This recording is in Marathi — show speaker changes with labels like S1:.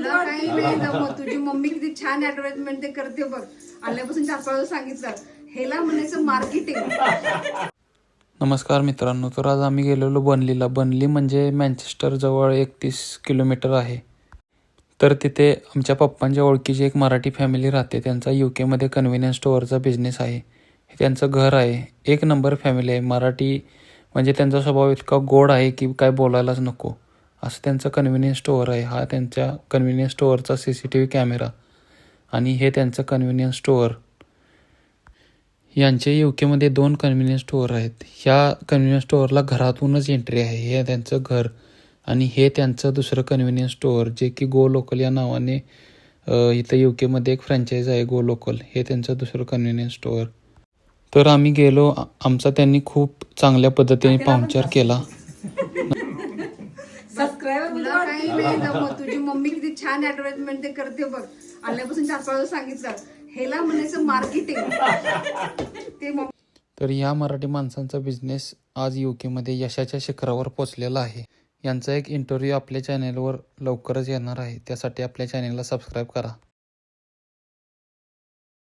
S1: तुला काही नाही जमत. तुझी मम्मी किती छान ऍडव्हर्टाइजमेंट ते करते बघ. आल्यापासून 4-5 दिवस सांगितलं हेला म्हणायचं मार्केटिंग.
S2: नमस्कार मित्रांनो, तर आज आम्ही गेलेलो बनलीला. बनली म्हणजे मँचेस्टर जवळ 31 किलोमीटर आहे. तर तिथे आमच्या पप्पांच्या ओळखीची एक मराठी फॅमिली राहते. त्यांचा UK मध्ये कन्व्हिनियन्स स्टोअरचा बिझनेस आहे. हे त्यांचं घर आहे. एक नंबर फॅमिली आहे. मराठी म्हणजे त्यांचा स्वभाव इतका गोड आहे की काय बोलायलाच नको. असं त्यांचं कन्व्हिनियन्स स्टोअर आहे. हा त्यांच्या कन्व्हिनियन्स स्टोअरचा CCTV कॅमेरा आणि हे त्यांचं कन्व्हिनियन्स स्टोअर. यांचे UK मध्ये 2 कन्व्हिनियन्स स्टोअर आहेत. ह्या कन्व्हिनियन्स स्टोअरला घरातूनच एंट्री आहे. हे त्यांचं घर आणि हे त्यांचं दुसरं कन्व्हिनियन्स स्टोअर जे की गो लोकल या नावाने इथं UK मध्ये एक फ्रँचाईज आहे गो लोकल. हे त्यांचं दुसरं कन्व्हिनियन्स स्टोअर. तर आम्ही गेलो. आमचा त्यांनी खूप चांगल्या पद्धतीने पाहुणचार केला.
S1: तुला काही नाही जमत. तुझी मम्मी किती छान ऍडव्हर्टाइजमेंट ते करते बघ. आल्यापासून 4-5 दिवस सांगितलं हेला म्हणायचं मार्केटिंग.
S2: तर या मराठी माणसांचा बिझनेस आज UK मध्ये यशाच्या शिखरावर पोचलेला आहे. यांचा एक इंटरव्ह्यू आपल्या चॅनेलवर लवकरच येणार आहे. त्यासाठी आपल्या चॅनेलला सबस्क्राईब करा.